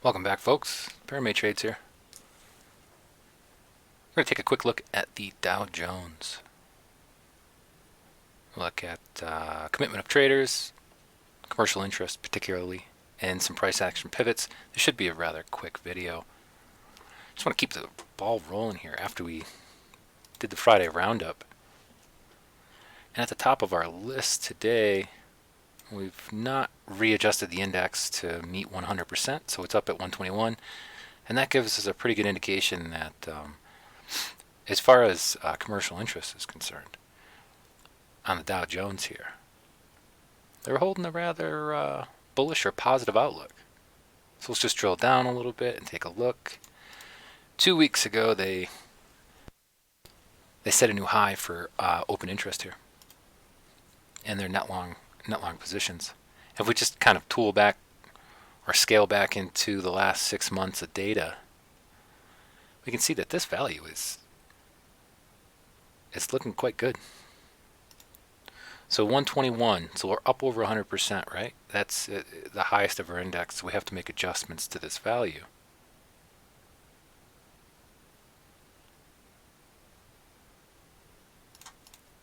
Welcome back, folks. Paramay Trades here. We're going to take a quick look at the Dow Jones. Look at commitment of traders, commercial interest particularly, and some price action pivots. This should be a rather quick video. Just want to keep the ball rolling here after we did the Friday roundup. And at the top of our list today, we've not readjusted the index to meet 100%, so it's up at 121. And that gives us a pretty good indication that as far as commercial interest is concerned, on the Dow Jones here, they're holding a rather bullish or positive outlook. So let's just drill down a little bit and take a look. 2 weeks ago, they set a new high for open interest here, and their net long positions. If we just kind of tool back or scale back into the last 6 months of data, we can see that this value is looking quite good. So 121, so we're up over 100%, right? That's the highest of our index, so we have to make adjustments to this value.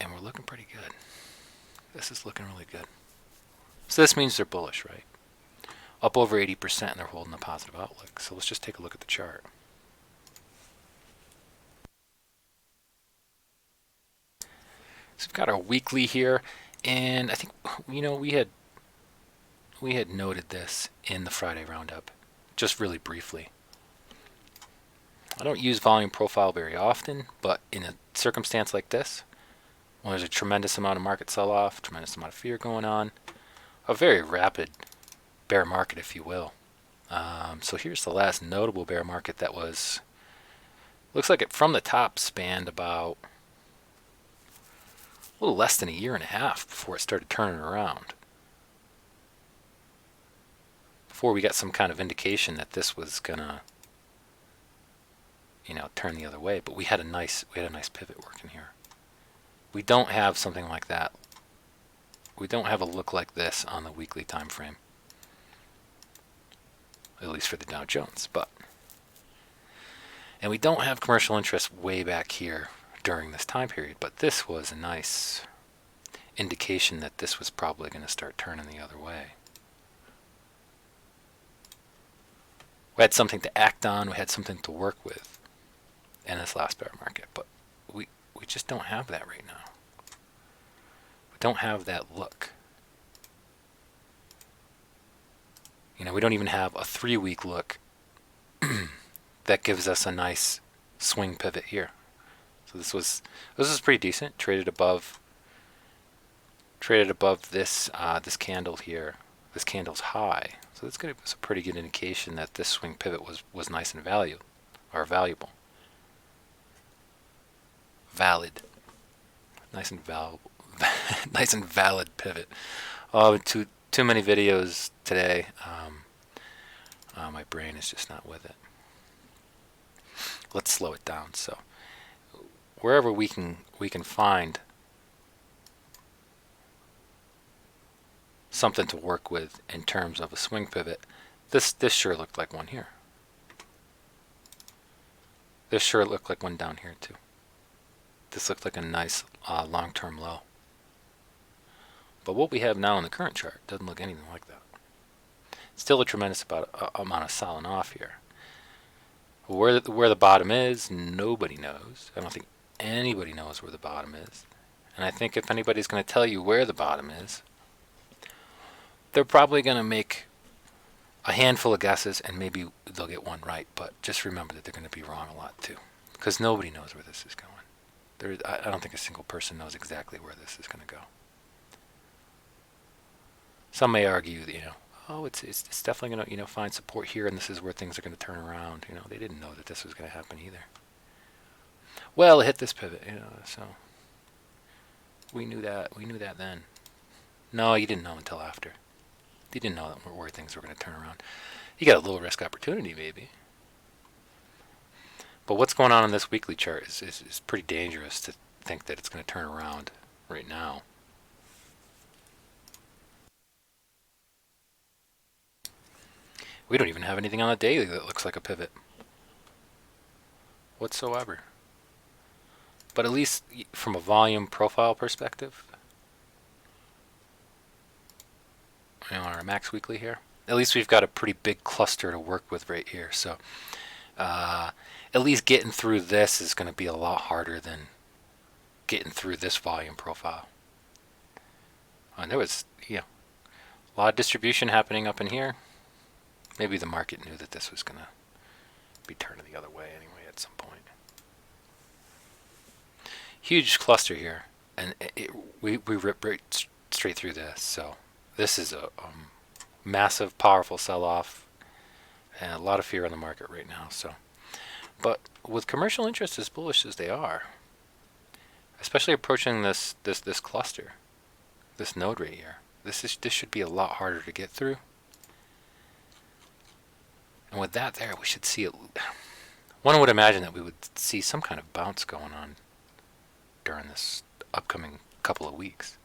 And we're looking pretty good. This is looking really good. So this means they're bullish, right? Up over 80% and they're holding a positive outlook. So let's just take a look at the chart. So we've got our weekly here, and I think we had noted this in the Friday roundup, just really briefly. I don't use volume profile very often, but in a circumstance like this, when there's a tremendous amount of market sell-off, tremendous amount of fear going on, a very rapid bear market, if you will. So here's the last notable bear market that looks like it from the top spanned about a little less than a year and a half before it started turning around. Before we got some kind of indication that this was gonna, turn the other way. But we had a nice pivot working here. We don't have something like that. We don't have a look like this on the weekly time frame, at least for the Dow Jones. And we don't have commercial interest way back here during this time period, but this was a nice indication that this was probably going to start turning the other way. We had something to act on, we had something to work with in this last bear market, but we just don't have that right now. We don't have that look. We don't even have a 3-week look that gives us a nice swing pivot here. So this was pretty decent. Traded above this this candle here, this candle's high. So that's going to be a pretty good indication that this swing pivot was nice and valuable. Valid. Nice and valuable. Nice and valid pivot. Oh, too many videos today. My brain is just not with it. Let's slow it down. So wherever we can find something to work with in terms of a swing pivot, this sure looked like one here. This sure looked like one down here too. This looked like a nice long-term low. But what we have now in the current chart doesn't look anything like that. Still a tremendous amount of selling off here. Where the bottom is, nobody knows. I don't think anybody knows where the bottom is. And I think if anybody's going to tell you where the bottom is, they're probably going to make a handful of guesses and maybe they'll get one right. But just remember that they're going to be wrong a lot too, because nobody knows where this is going. I don't think a single person knows exactly where this is going to go. Some may argue, oh, it's definitely going to find support here, and this is where things are going to turn around. They didn't know that this was going to happen either. Well, it hit this pivot, so we knew that then. No, you didn't know until after. You didn't know where things were going to turn around. You got a low risk opportunity maybe. But what's going on in this weekly chart is pretty dangerous to think that it's going to turn around right now. We don't even have anything on the daily that looks like a pivot whatsoever. But at least from a volume profile perspective, on our max weekly here, at least we've got a pretty big cluster to work with right here. So at least getting through this is going to be a lot harder than getting through this volume profile. And there was, a lot of distribution happening up in here. Maybe the market knew that this was going to be turning the other way anyway at some point. Huge cluster here, and we ripped right straight through this. So this is a massive, powerful sell-off, and a lot of fear on the market right now. So, but with commercial interest as bullish as they are, especially approaching this cluster, this node right here, this should be a lot harder to get through. And with that there, we should see it. One would imagine that we would see some kind of bounce going on during this upcoming couple of weeks.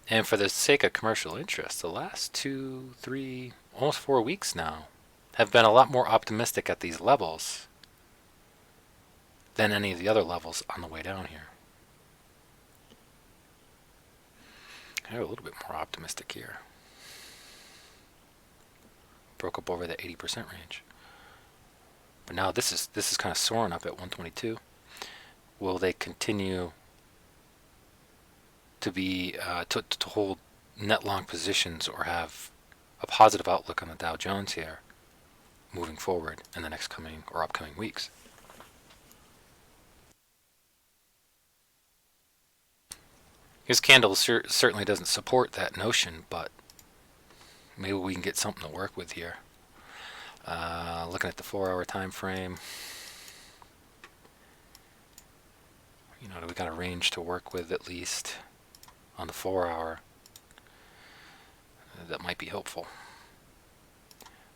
And for the sake of commercial interest, the last 2, 3, almost 4 weeks now have been a lot more optimistic at these levels than any of the other levels on the way down here. They're a little bit more optimistic here. Broke up over the 80% range. But now this is kind of soaring up at 122. Will they continue to be to hold net long positions or have a positive outlook on the Dow Jones here moving forward in the next coming or upcoming weeks? His candle certainly doesn't support that notion, but maybe we can get something to work with here. Looking at the 4-hour time frame, we got a range to work with at least on the 4-hour. That might be helpful.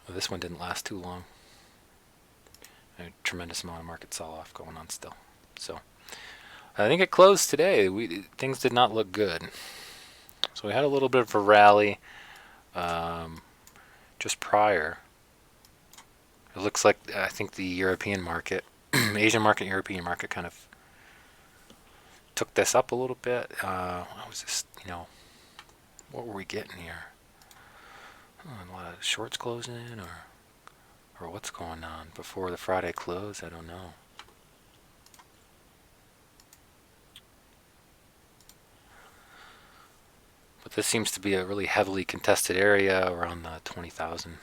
Well, this one didn't last too long. A tremendous amount of market sell-off going on still. So I think it closed today. Things did not look good. So we had a little bit of a rally just prior. It looks like I think the European market, Asian market, European market kind of took this up a little bit. What was this? What were we getting here? A lot of shorts closing in, or what's going on before the Friday close? I don't know. But this seems to be a really heavily contested area around the 20,000.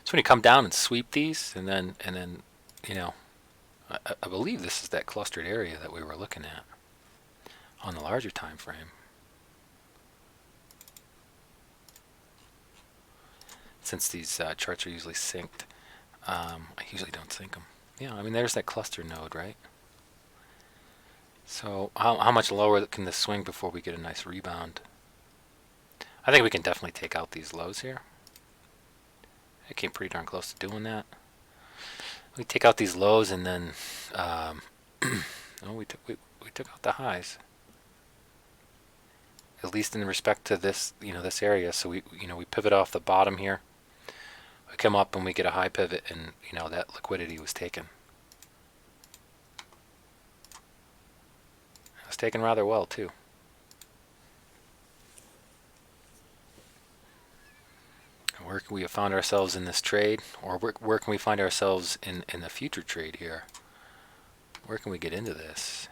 So when you come down and sweep these, and then I believe this is that clustered area that we were looking at on the larger time frame. Since these charts are usually synced, I usually don't sync them. Yeah, there's that cluster node, right? So how much lower can this swing before we get a nice rebound? I think we can definitely take out these lows here. I came pretty darn close to doing that. We take out these lows, and then we took out the highs. At least in respect to this, this area. So we pivot off the bottom here. We come up and we get a high pivot, and that liquidity was taken. It was taken rather well too. Where can we have found ourselves in this trade, or where can we find ourselves in the future trade here? Where can we get into this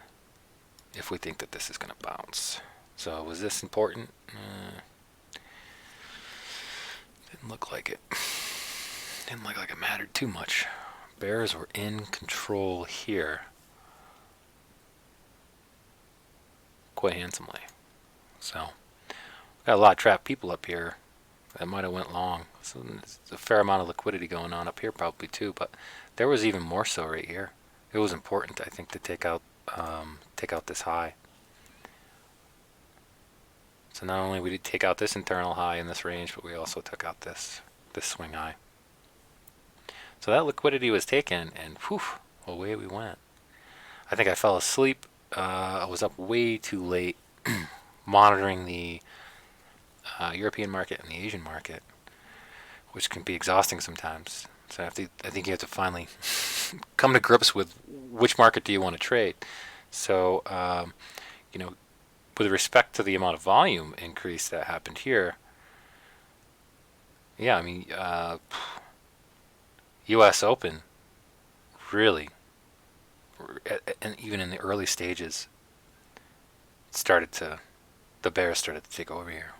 if we think that this is going to bounce? So was this important? Didn't look like it. Didn't look like it mattered too much. Bears were in control here quite handsomely. So got a lot of trapped people up here. That might have went long. So there's a fair amount of liquidity going on up here probably too, but there was even more so right here. It was important, I think, to take out this high. So not only did we take out this internal high in this range, but we also took out this swing high. So that liquidity was taken, and whew, away we went. I think I fell asleep. I was up way too late monitoring the European market and the Asian market, which can be exhausting sometimes. So I think you have to finally come to grips with which market do you want to trade. So, you know, with respect to the amount of volume increase that happened here, yeah, I mean, U.S. Open really, and even in the early stages, the bears started to take over here.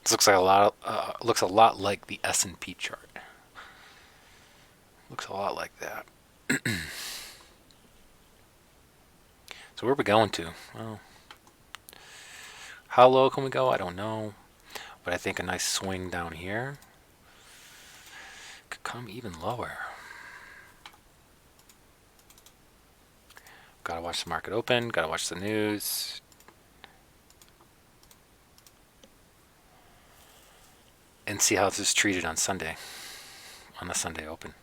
This looks a lot like the S&P chart. Looks a lot like that. So where are we going to? Well, how low can we go? I don't know. But I think a nice swing down here could come even lower. Gotta watch the market open. Gotta watch the news. And see how this is treated on Sunday. On the Sunday open.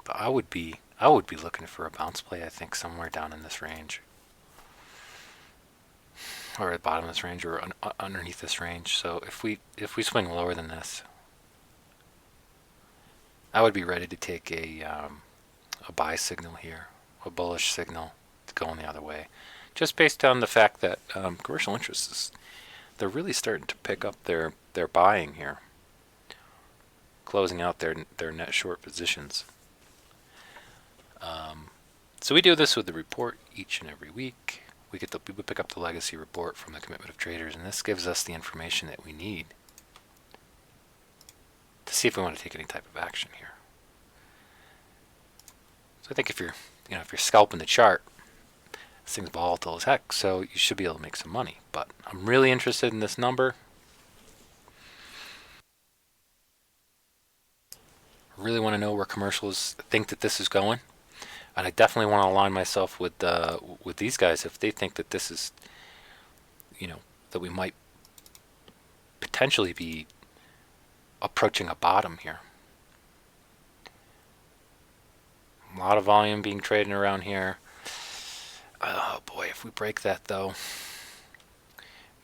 But I would be looking for a bounce play, I think, somewhere down in this range. Or at the bottom of this range, or underneath this range. So if we swing lower than this, I would be ready to take a buy signal here, a bullish signal to go in the other way, just based on the fact that commercial interests they're really starting to pick up their buying here, closing out their net short positions. So we do this with the report each and every week. We pick up the legacy report from the commitment of traders, and this gives us the information that we need to see if we want to take any type of action here. So I think if you're scalping the chart, this thing's volatile as heck, so you should be able to make some money. But I'm really interested in this number. I really want to know where commercials think that this is going. And I definitely want to align myself with these guys if they think that this is, that we might potentially be approaching a bottom here. A lot of volume being traded around here. Oh boy, if we break that though,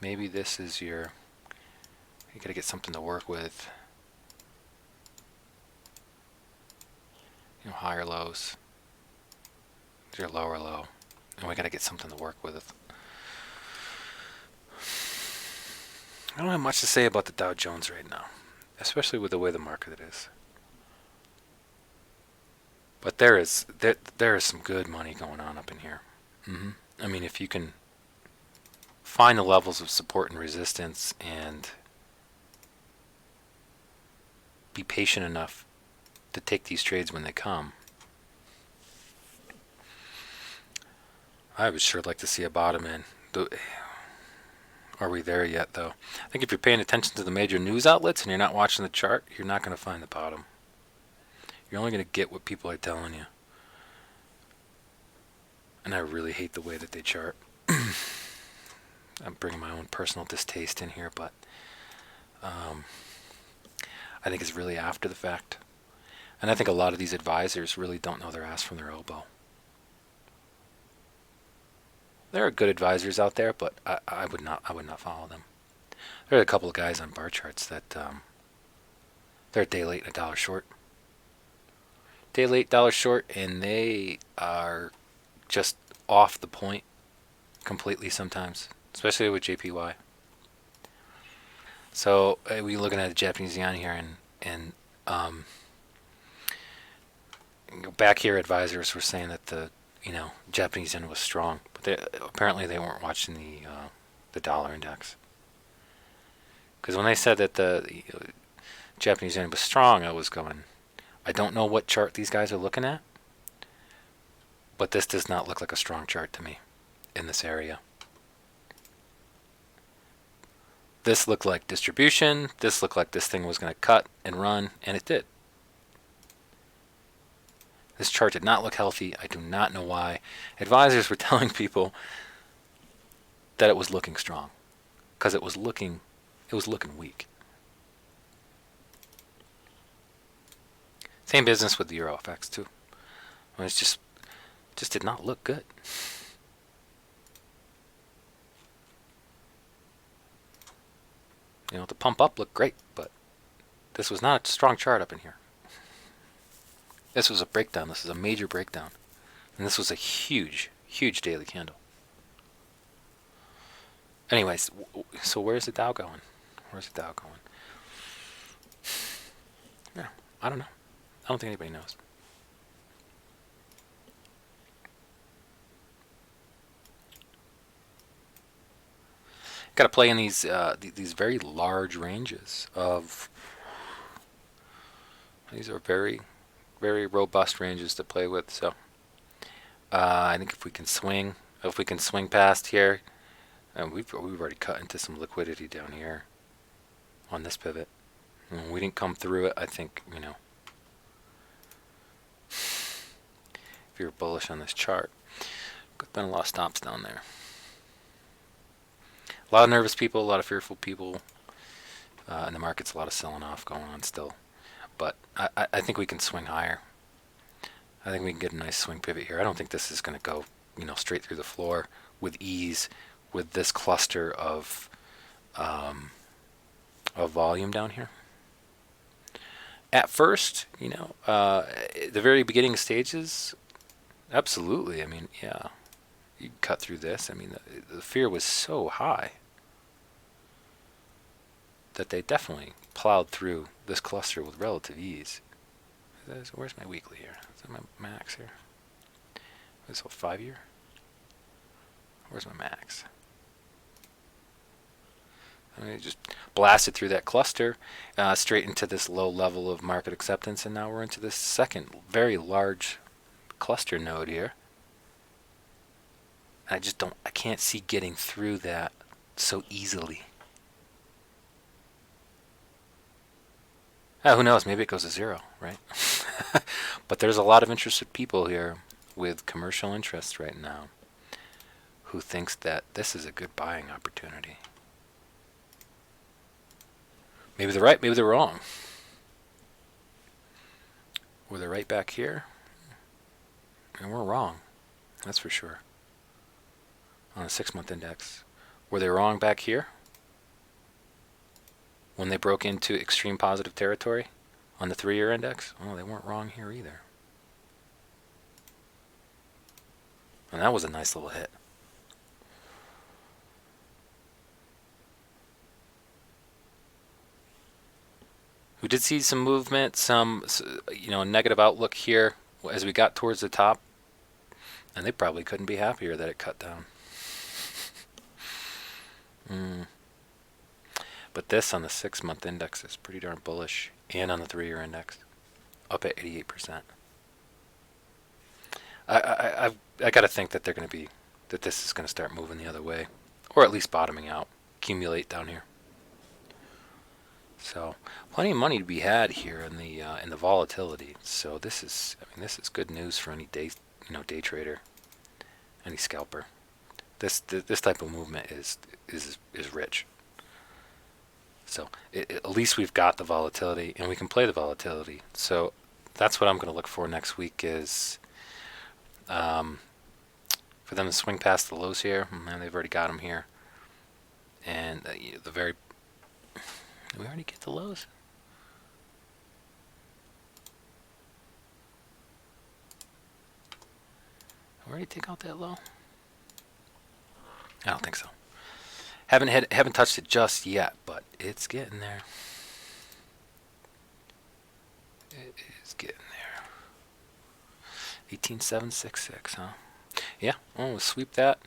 maybe this is you gotta get something to work with. Higher lows. Your lower low, and we got to get something to work with. I don't have much to say about the Dow Jones right now, especially with the way the market is. But there is some good money going on up in here. I mean, if you can find the levels of support and resistance and be patient enough to take these trades when they come, I would sure like to see a bottom in. Are we there yet, though? I think if you're paying attention to the major news outlets and you're not watching the chart, you're not going to find the bottom. You're only going to get what people are telling you. And I really hate the way that they chart. I'm bringing my own personal distaste in here, but I think it's really after the fact. And I think a lot of these advisors really don't know their ass from their elbow. There are good advisors out there, but I would not follow them. There are a couple of guys on bar charts that they're a day late and a dollar short. Day late, dollar short, and they are just off the point completely sometimes, especially with JPY. So we're looking at the Japanese yen here, and back here, advisors were saying that the Japanese yen was strong, but apparently they weren't watching the dollar index. Because when they said that the Japanese yen was strong, I was going, I don't know what chart these guys are looking at, but this does not look like a strong chart to me in this area. This looked like distribution. This looked like this thing was going to cut and run, and it did. This chart did not look healthy. I do not know why. Advisors were telling people that it was looking strong because it was looking weak. Same business with the Euro FX too. Well, it's just did not look good. You know, the pump up looked great, but this was not a strong chart up in here. This was a breakdown. This is a major breakdown. And this was a huge, huge daily candle. Anyways, so where's the Dow going? Where's the Dow going? Yeah, I don't know. I don't think anybody knows. Got to play in these very large ranges of. These are very, very robust ranges to play with. So I think if we can swing past here, and we've already cut into some liquidity down here on this pivot. And we didn't come through it. I think, you know, if you're bullish on this chart, there's been a lot of stops down there. A lot of nervous people, a lot of fearful people in the markets. A lot of selling off going on still, but I think we can swing higher. I think we can get a nice swing pivot here. I don't think this is going to go, you know, straight through the floor with ease with this cluster of volume down here. At first, you know, the very beginning stages, absolutely. I mean, yeah, you can cut through this. I mean, the fear was so high that they definitely plowed through this cluster with relative ease. Where's my weekly here? Is that my max here? Is this a 5-year? Where's my max? I mean, it just blasted through that cluster straight into this low level of market acceptance, and now we're into this second very large cluster node here. I can't see getting through that so easily. Who knows? Maybe it goes to zero, right? But there's a lot of interested people here with commercial interests right now who thinks that this is a good buying opportunity. Maybe they're right, maybe they're wrong. Were they right back here? And we're wrong, that's for sure. On a 6-month index. Were they wrong back here? When they broke into extreme positive territory on the 3-year index? Oh, they weren't wrong here either. And that was a nice little hit. We did see some movement, some, you know, negative outlook here as we got towards the top, and they probably couldn't be happier that it cut down. But this on the 6-month index is pretty darn bullish, and on the 3-year index, up at 88%. I got to think that they're going to be, that this is going to start moving the other way, or at least bottoming out, accumulate down here. So plenty of money to be had here in the volatility. So this is, I mean, this is good news for any day trader, any scalper. This type of movement is rich. So at least we've got the volatility, and we can play the volatility. So that's what I'm going to look for next week is for them to swing past the lows here. And they've already got them here. And did we already get the lows? Did we already take out that low? I don't think so. Haven't touched it just yet, but it's getting there. It is getting there. 18766, huh? Yeah, we'll sweep that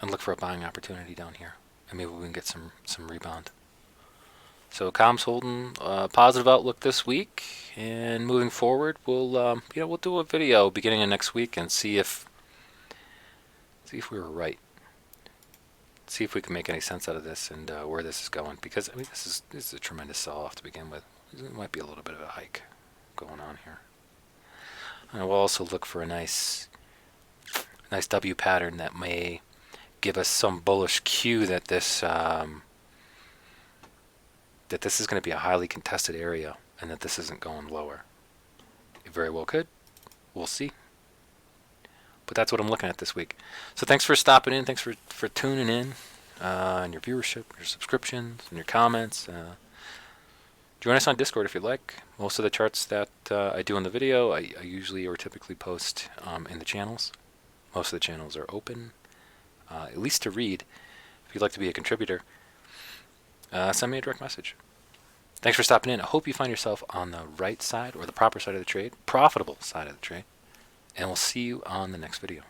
and look for a buying opportunity down here, and maybe we can get some rebound. So comms holding positive outlook this week, and moving forward, we'll do a video beginning of next week and see if we were right. See if we can make any sense out of this and where this is going, because I mean this is a tremendous sell-off to begin with. There might be a little bit of a hike going on here. And we'll also look for a nice W pattern that may give us some bullish cue that this is going to be a highly contested area and that this isn't going lower. It very well could. We'll see. But that's what I'm looking at this week. So thanks for stopping in. Thanks for tuning in, and your viewership, your subscriptions, and your comments. Join us on Discord if you'd like. Most of the charts that I do in the video, I usually or typically post in the channels. Most of the channels are open, at least to read. If you'd like to be a contributor, send me a direct message. Thanks for stopping in. I hope you find yourself on the right side or the proper side of the trade, profitable side of the trade. And we'll see you on the next video.